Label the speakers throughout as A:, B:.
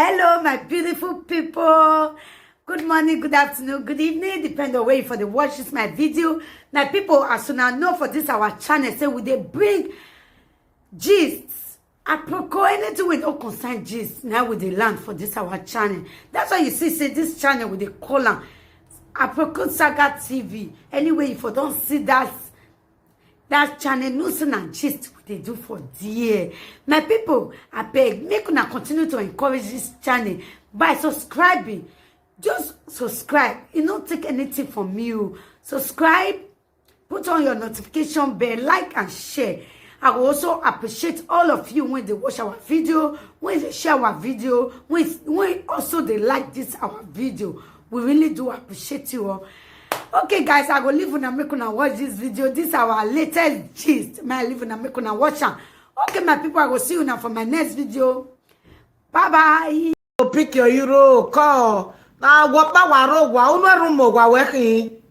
A: Hello, my beautiful people. Good morning, good afternoon, good evening, depending on where you for the watch this my video. My people, as soon as know for this our channel, say we they bring gists, aproko, anything with no concern gist. Now with the land for this our channel. That's why you see, say this channel with the column aproko saga TV. Anyway, if you don't see that channel, news and gist what they do for dear. My people, I beg, make una continue to encourage this channel by subscribing. Just subscribe. It don't take anything from you. Subscribe, put on your notification bell, like and share. I will also appreciate all of you when they watch our video, when they share our video, when also they like this our video. We really do appreciate you all. Okay, guys, I go leave una make una watch this video. This is our latest gist. May I leave una make una watch am. Okay, my people, I will see you now for my next video. Bye bye.
B: Pick your euro call. Now what power wa unu room wa working.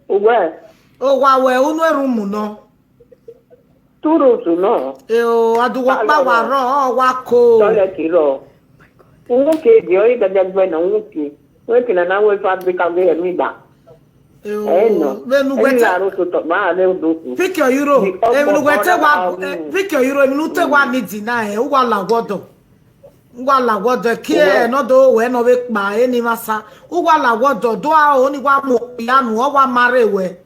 C: Where?
B: Oh wa we unu room no.
C: Turo to no.
B: Adu what power ro wa ko.
C: Toilet ro. Unke dio ida dagbe na unke. We kina na we fabrica we mi ba. No.
B: Benu gwete. Pick your euro. Enu gwete wa pick your euro enu te wa mi deny e wa la wodo. Ugwala wodo kie no do we no we pa eni masa. Ugwala wodo do a oni wa mo ya nu o wa mare we.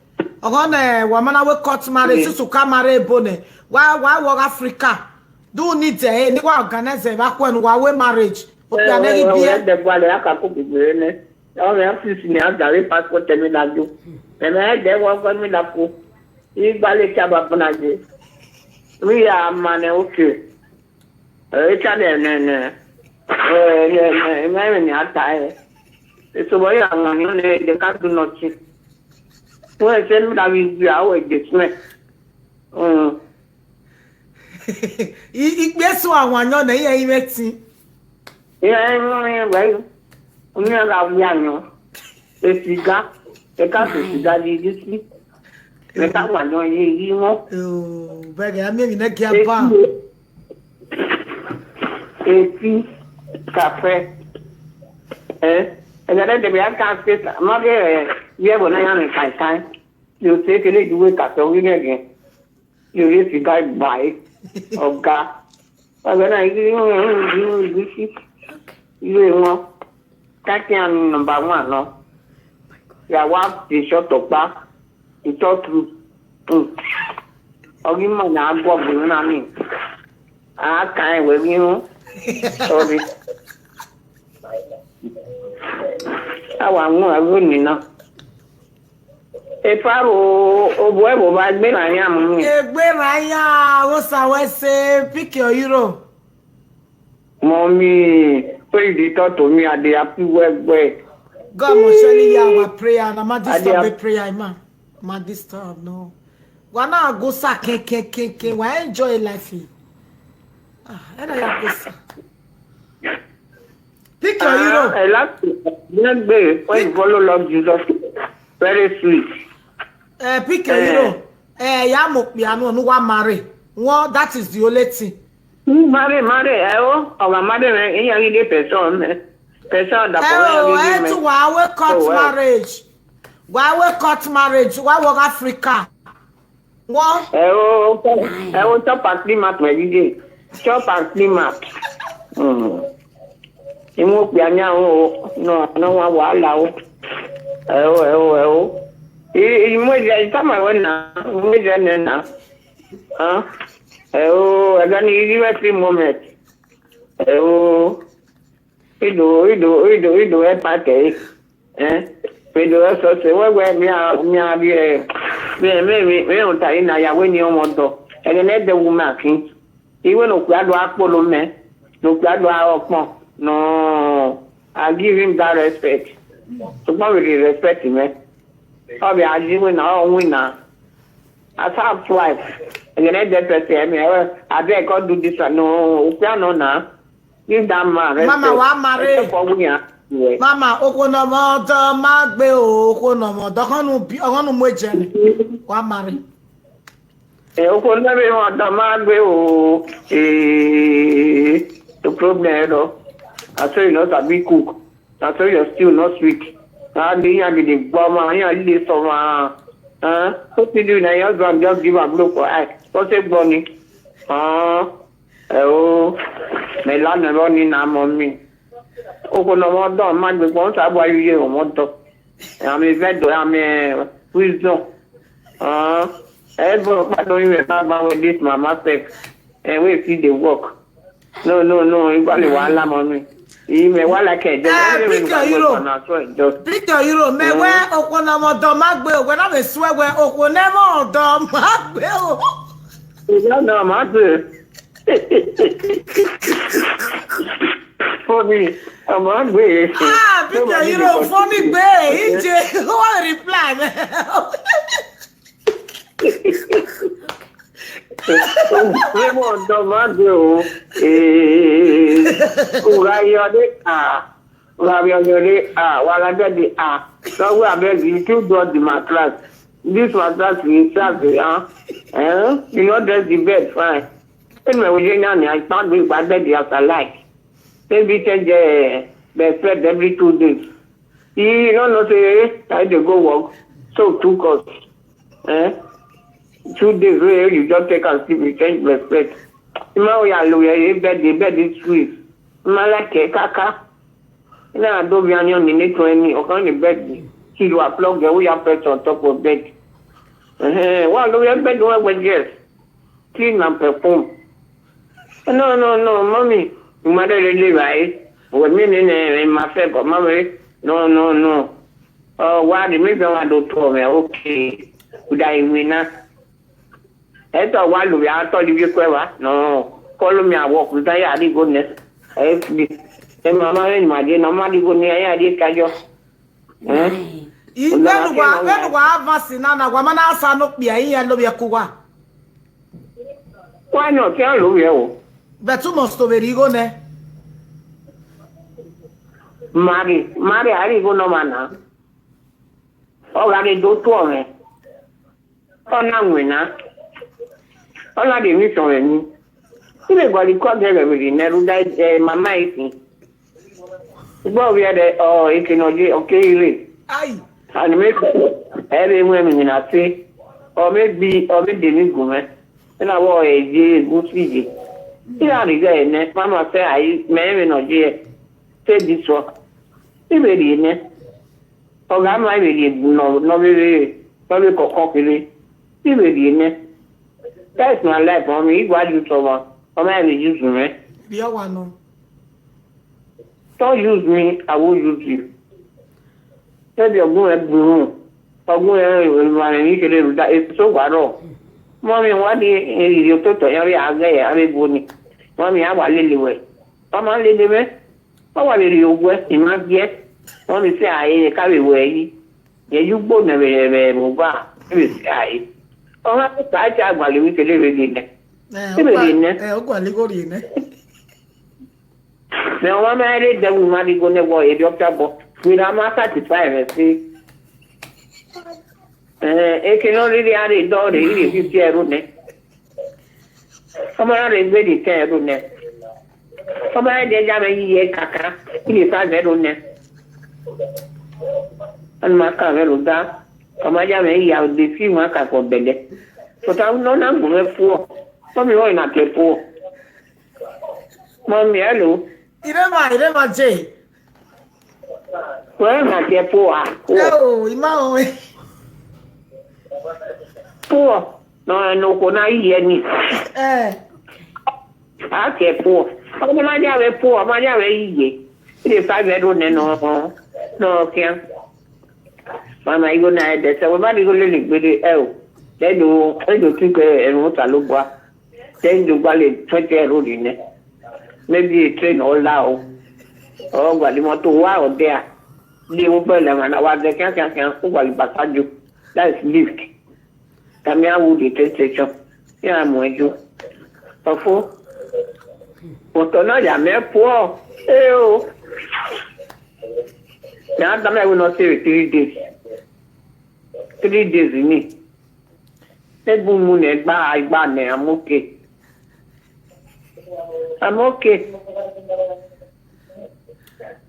B: Ogone wa mana we cut mare susu ka mare bone. Wa wo Africa. Do need e ni wa organize ba kwenu wa we marriage.
C: Ya de gwale aka ko bibere ne. Ya me afisi ni agare passport mi la jo. Me de wa ko mi la ko. Igbale ka ba bonaje. We are man okay. Echale ne. Me ata so boy an ne de ka do not. We se mi la wi bi awo ejesme.
B: Igbeso awon ayan na yen imeti.
C: Well, we are young. If you got the country that you sleep, the one you know.
B: Oh, but I mean, I can't buy
C: a tea, cafe. And then the I can't say, Mother, you have an iron in time. You take it, you wake up, so we again. You used to guide by, oh God. But when I you you know, Tatian number one, no. Ya wa the short of back, the talk through. Oh, you man, I go up with me. I can't with you. Sorry. I want more, I wouldn't know. If I were by me, I am.
B: Where I was I say, pick your euro.
C: Mommy. Pray the thought to me at the happy work.
B: God must surely hear our prayer and I'm not disturb prayer, man. I'm not disturb, no. Wana go sa ken. Why enjoy life? And I go sa. Pick your hero.
C: I like to when you follow Lord Jesus. Very sweet.
B: Pick your hero. Ya mo piano no wa marry. Well, that is the only thing.
C: Marry, our mother, any person that
B: why we cut marriage? Why we cut marriage? Why we Africa? What?
C: I will chop and clean up my day. Chop and clean up. You won't be no one will allow. You might come away now. Oh, I don't need you every moment. Oh, we do a party. We do also say, well, we are we don't tie in a when you want to. And then let the woman, even no crowd Apollo man, no crowd of no, I give him that respect. So, probably respect him, man. Probably I give him our winner. I have twice. And then that person, I beg God do this one. No, piano now. Give that man.
B: Mama, wa marry. Mama, okono mo do magbe o, okono mo do kanu mweje. Wa marry.
C: Okono mo do magbe o. The problem, though, I say you not a big cook. I say you're still not sweet. I didn't the bomb. I did some. What you do now? Your husband just give a blow for eye. What's it, Bonnie? My land running on me. Oh, no more done. Man, we won't have why you want to. I'm a vet. I'm a wisdom. Everybody don't even remember with this mama sex. And we see the work. No. You got the one lamb on me. You may want like a
B: Picture Euro. Me where Okonomoto Magbe. When I'm a swear where Okonomoto Magbe.
C: You know, Magbe. Funny. I'm hungry.
B: Picture Euro. Funny bay. EJ. What reply?
C: Remoto Magbe. While I get the so we are begging to do the mattress. This mattress we start you know there's the bed fine. Anyway, we I can't be bad bed as I like. Maybe change the bed every 2 days. You don't say I go work. So 2 costs. 2 days where you just take and sleep, you change the bed. Now we are the bed is sweet. Malake kaka. Now do be onion in it 20 or on the bed. You are plugged away your pet on top of bed. Well, do we have bed with yes? Clean and perform. No, mommy. Mother really right. With me in myself, but mommy. No. Oh, why the maybe I do to me? Okay. Would I win? That's a while we are told you clever. No. Call me a walk with I had goodness. Mama and my dear, nobody go near I did Kajo.
B: When why
C: not tell you?
B: But too much to be go ne.
C: Mari, I go no mana. Oh, I do to me. Oh, now we na. Oh, I didn't miss on me. Everybody called them every day. Mama is. Well, we had it can okay.
B: Aye.
C: And maybe every women in a say, or maybe the woman. And I was a good figure. Here again, Mama say, I may not say this one. Every day, oh, I'm really no very cocky. Every day, that's my life for me. What you so I'm having use me.
B: Yeah, one.
C: Don't use me, I will use you. Tell your boy, it's so bad. Mommy, what is your total area? I bonny. Mommy, I was lily way. Mama, lily way. How are you west in my yet? Mommy say, I carry away. Yeah, you both never move back. I. Oh, I tried while you can live in it. Now, I'm married, then we might go never a doctor, but we are not satisfied. See, it can only add a door if you care on it. Come on, it's very care on it. Come on, they have a year caca, it is a bed on it. And my camera, come on, I have the few maca for bed. But I'm not going to fool. Mommy, why not a fool? Mommy, hello.
B: Irema J.
C: Where am I poor?
B: Oh, Imao.
C: Poor. No, Kona Yenny. I care poor. Oh, my dear, poor, my dear, it is 5 bedroom and no, can't. Mamma, you know, there's everybody going with the L. Then you think and what I look what. Then you got it 20 road in it. Maybe a train all now. Oh, but you want to wow there. They open them and I was the can't back you. That's lift. Come here, would the train station. Yeah, I'm with you. Before, what another man poor. Oh, now I will not say 3 days. 3 days in me. That moon and by I'm okay. I'm okay.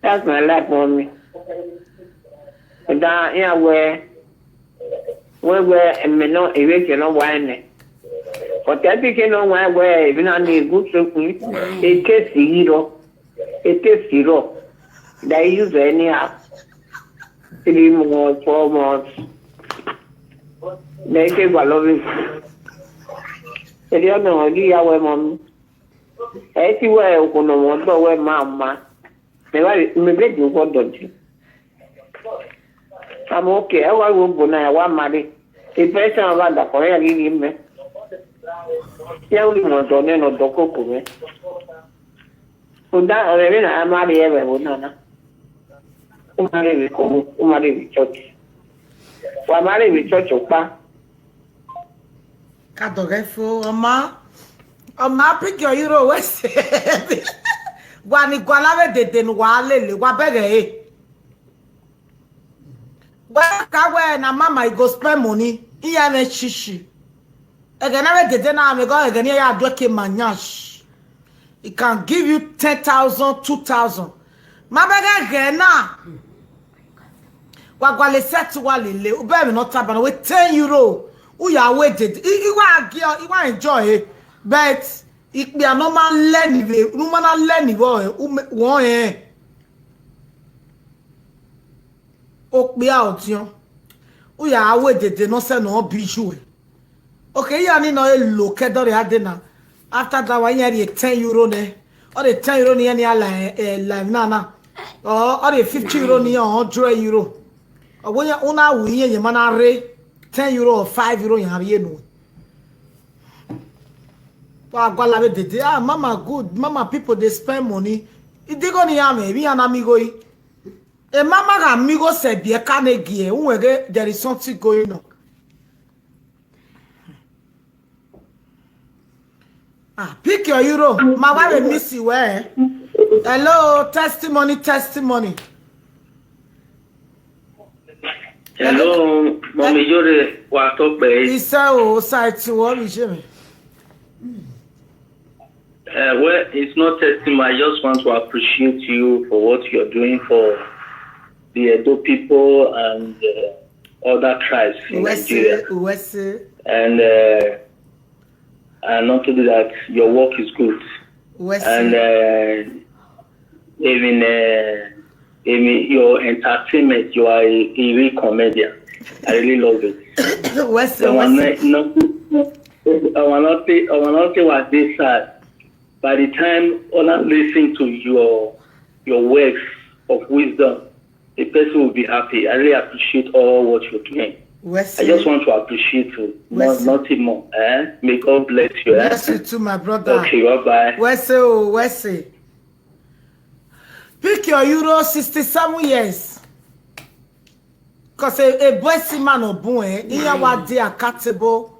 C: That's my life, mommy. And that, yeah, where and me no, if you know why. But that became on why where even on the good something, it is zero. It is zero. They use any app. 3 months, 4 months. They say, well, love it. They don't know, you are mom. I see where you can want to wear mamma. Maybe you got dodgy. I'm okay. I will go now. I want marry. The person around the Korea give me. Yeah, we want to know the cocoa. So that already I marry everyone. Marry with church. Why marry with church or pa?
B: Kadogefo, Oma, pick your euro west. Wani kwalawe de nwale le wa bege. Wa kawe na mama go spend money. Iya na shishi. Eganawe de na me go egani ya adwoke manyash. It can give you 10,000, 2,000. Mabega gena. Wagwale set walile. Ube me not tabana with 10 euro. Uya waited. Iwa enjoy it. But it be a normal learning. Normal learning. One be out, you. Uya waited. No say no be you. Okay, you need no look at the after that one year 10 euro ne. Or the 10 euro ni like nana. Or the 50 euro ni 100 euro. Or when you una we ye mana re 10 euro or 5 euro you have no. Mama good. Mama people they spend money. It they go ni ame bi an amigo yi. E mama ga amigo se bi e kanegi e there is something going on. Pick your euro. My wife miss you where? Hello, testimony.
D: Hello, Mommy Iyore, what up, babe?
B: Isa side to what is it?
D: Well, it's not testimony. I just want to appreciate you for what you're doing for the Edo people and other tribes in Nigeria. And not to do that, your work is good. And even your entertainment, you are a real comedian. I really love it. I will not say what they said. By the time I listen to your words of wisdom, the person will be happy. I really appreciate all what you're doing. I just want to appreciate you. Nothing more. May God bless you.
B: Bless you too, my brother.
D: Okay, bye-bye.
B: Wese. Pick your euro 67 years. Because a boy man or boy, in your day a catable,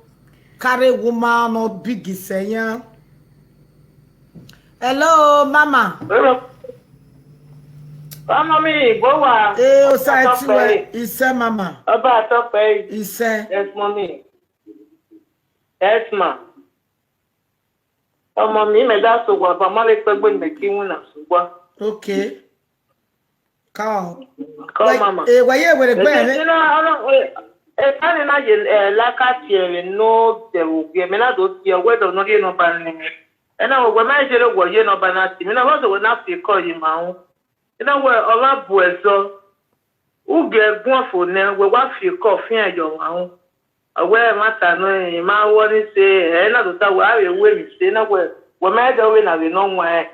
B: carry woman or big saying. Hello, Mama.
C: Hello. Mommy, go on.
B: Mama.
C: About top pay.
B: Yes,
C: mommy. Yes, ma. Mommy, me that's what I'm like to bring the king when I'm
B: okay. Call,
C: Mama.
B: Why you with a brand?
C: You know, I don't can't imagine like I hear no, there will be a minute or two word of not no banning. And I will measure what you're not banning. You know, what will not be called you, man. You know where all our boys so who get one for now, we want to coffee and your own. Aware matter no, my worry say, and other time, I will wait, say, no, where my going as a long way.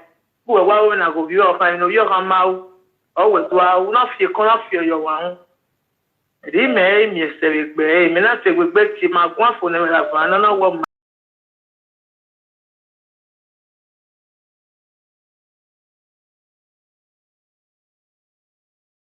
C: Who are when I go view of I know your mouth, always well, not feel corrupt for your own. It may me say, may not say, we bet you my one for never have another woman.